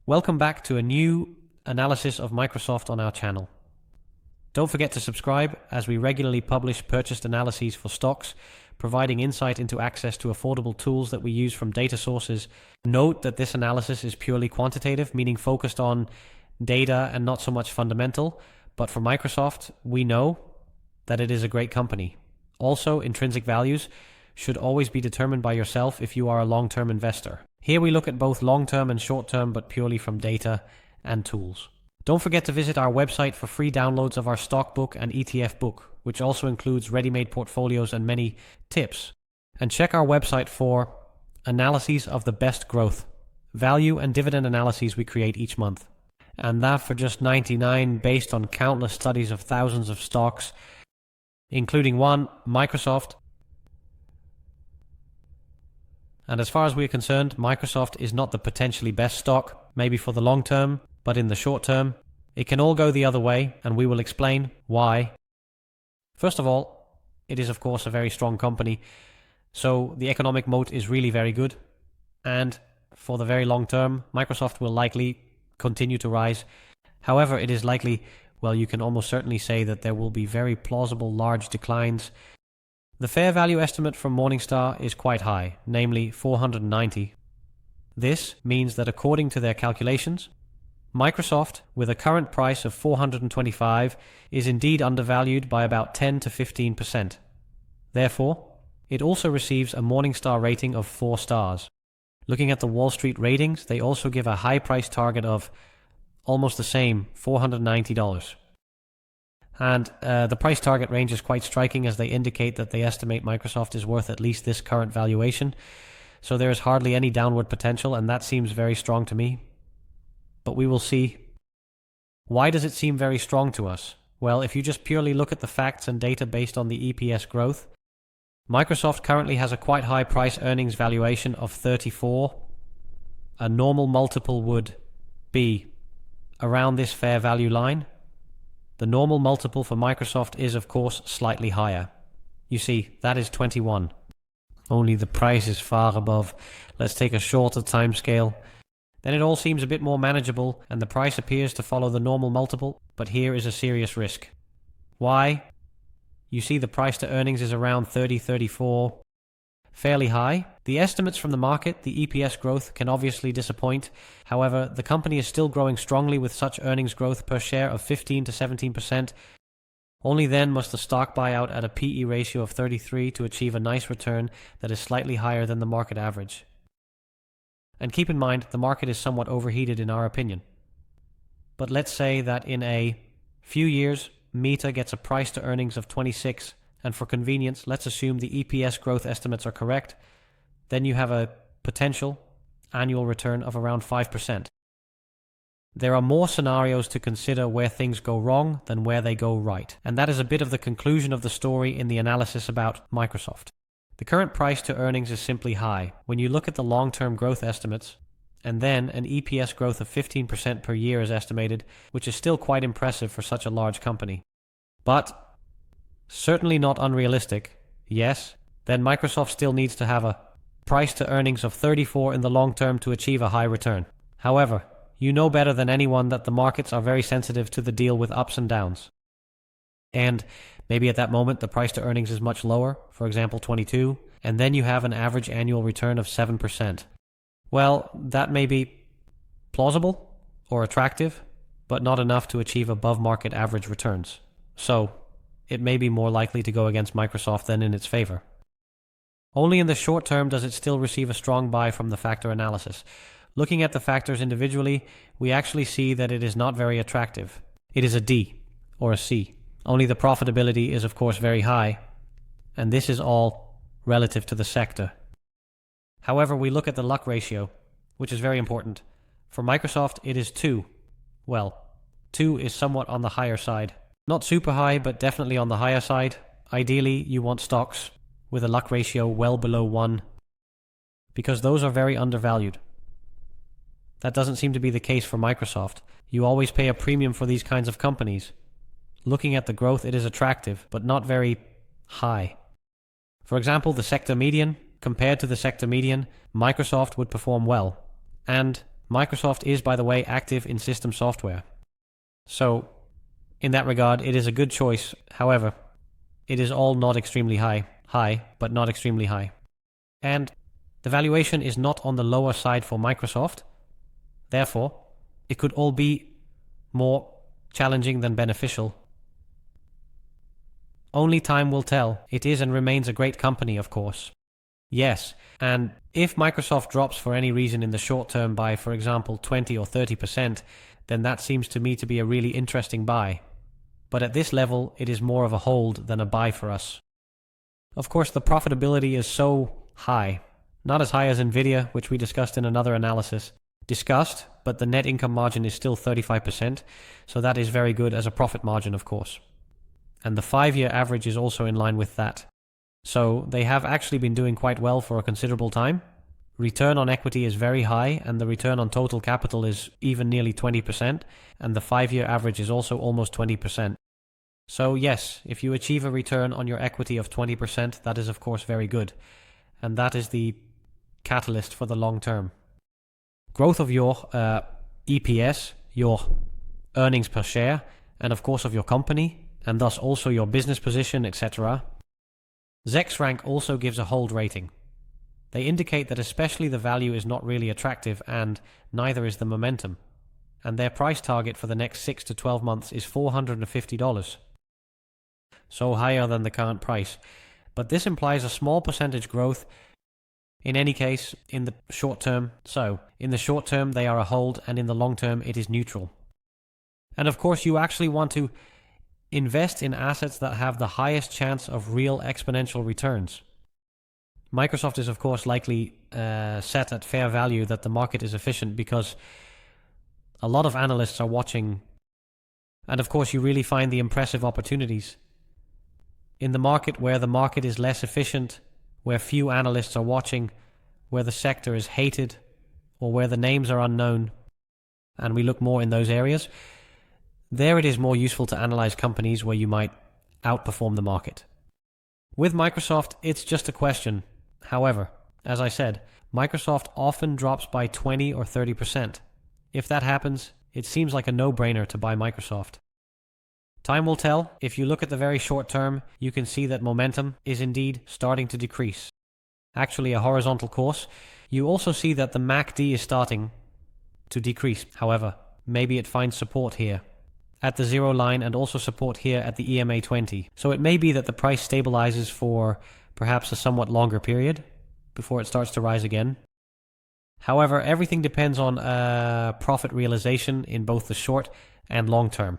Welcome back to a new analysis of Microsoft on our channel. Don't forget to subscribe as we regularly publish purchased analyses for stocks, providing insight into access to affordable tools that we use from data sources. Note that this analysis is purely quantitative, meaning focused on data and not so much fundamental, but for Microsoft, we know that it is a great company. Also, intrinsic values should always be determined by yourself if you are a long-term investor. Here we look at both long-term and short-term, but purely from data and tools. Don't forget to visit our website for free downloads of our stock book and ETF book, which also includes ready-made portfolios and many tips. And check our website for analyses of the best growth, value, and dividend analyses we create each month. And that for just $99 based on countless studies of thousands of stocks, including one, Microsoft. And as far as we're concerned, Microsoft is not the potentially best stock, maybe for the long term, but in the short term, it can all go the other way, and we will explain why. First of all, it is of course a very strong company, so the economic moat is really very good, and for the very long term, Microsoft will likely continue to rise. However, it is likely, well, you can almost certainly say that there will be very plausible large declines. The fair value estimate from Morningstar is quite high, namely 490. This means that according to their calculations, Microsoft, with a current price of 425, is indeed undervalued by about 10 to 15%. Therefore, it also receives a Morningstar rating of 4 stars. Looking at the Wall Street ratings, they also give a high price target of almost the same, $490. And the price target range is quite striking, as they indicate that they estimate Microsoft is worth at least this current valuation. So there is hardly any downward potential, and that seems very strong to me. But we will see. Why does it seem very strong to us? Well, if you just purely look at the facts and data based on the EPS growth, Microsoft currently has a quite high price earnings valuation of 34. A normal multiple would be around this fair value line. The normal multiple for Microsoft is, of course, slightly higher. You see, that is 21. Only the price is far above. Let's take a shorter time scale. Then it all seems a bit more manageable, and the price appears to follow the normal multiple, but here is a serious risk. Why? You see the price to earnings is around 30, 34. Fairly high. The estimates from the market, the EPS growth, can obviously disappoint. However, the company is still growing strongly with such earnings growth per share of 15 to 17%. Only then must the stock buy out at a PE ratio of 33 to achieve a nice return that is slightly higher than the market average. And keep in mind, the market is somewhat overheated in our opinion. But let's say that in a few years, Meta gets a price to earnings of 26, and for convenience, let's assume the EPS growth estimates are correct. Then you have a potential annual return of around 5%. There are more scenarios to consider where things go wrong than where they go right, and that is a bit of the conclusion of the story in the analysis about Microsoft. The current price to earnings is simply high. When you look at the long-term growth estimates, and then an EPS growth of 15% per year is estimated, which is still quite impressive for such a large company. But certainly not unrealistic, yes, then Microsoft still needs to have a price to earnings of 34 in the long term to achieve a high return. However, you know better than anyone that the markets are very sensitive to the deal with ups and downs. And maybe at that moment the price to earnings is much lower, for example 22, and then you have an average annual return of 7%. Well, that may be plausible or attractive, but not enough to achieve above market average returns. So, it may be more likely to go against Microsoft than in its favor. Only in the short term does it still receive a strong buy from the factor analysis. Looking at the factors individually, we actually see that it is not very attractive. It is a D or a C. Only the profitability is of course very high, and this is all relative to the sector. However, we look at the luck ratio, which is very important. For Microsoft, it is 2. Well, 2 is somewhat on the higher side. Not super high, but definitely on the higher side. Ideally, you want stocks with a luck ratio well below 1, because those are very undervalued. That doesn't seem to be the case for Microsoft. You always pay a premium for these kinds of companies. Looking at the growth, it is attractive, but not very high. For example, the sector median. Compared to the sector median, Microsoft would perform well. And Microsoft is, by the way, active in system software. So, in that regard, it is a good choice. However, it is all not extremely high, but not extremely high. And the valuation is not on the lower side for Microsoft. Therefore, it could all be more challenging than beneficial. Only time will tell. It is and remains a great company, of course. Yes, and if Microsoft drops for any reason in the short term by, for example, 20 or 30%, then that seems to me to be a really interesting buy. But at this level, it is more of a hold than a buy for us. Of course, the profitability is so high. Not as high as Nvidia, which we discussed in another analysis. But the net income margin is still 35%, so that is very good as a profit margin, of course. And the 5-year average is also in line with that. So they have actually been doing quite well for a considerable time. Return on equity is very high, and the return on total capital is even nearly 20%, and the 5-year average is also almost 20%. So yes, if you achieve a return on your equity of 20%, that is of course very good. And that is the catalyst for the long term. Growth of your EPS, your earnings per share, and of course of your company, and thus also your business position, etc. Zex Rank also gives a hold rating. They indicate that especially the value is not really attractive, and neither is the momentum. And their price target for the next 6 to 12 months is $450. So higher than the current price. But this implies a small percentage growth in any case in the short term. So in the short term they are a hold, and in the long term it is neutral. And of course you actually want to invest in assets that have the highest chance of real exponential returns. Microsoft is of course likely set at fair value that the market is efficient because a lot of analysts are watching, and of course you really find the impressive opportunities in the market where the market is less efficient, where few analysts are watching, where the sector is hated, or where the names are unknown, and we look more in those areas. There it is more useful to analyze companies where you might outperform the market. With Microsoft, it's just a question. However, as I said, Microsoft often drops by 20 or 30%. If that happens, it seems like a no-brainer to buy Microsoft. Time will tell. If you look at the very short term, you can see that momentum is indeed starting to decrease. Actually a horizontal course. You also see that the MACD is starting to decrease. However, maybe it finds support here at the 0 line and also support here at the EMA 20. So it may be that the price stabilizes for perhaps a somewhat longer period before it starts to rise again. However, everything depends on profit realization in both the short and long term.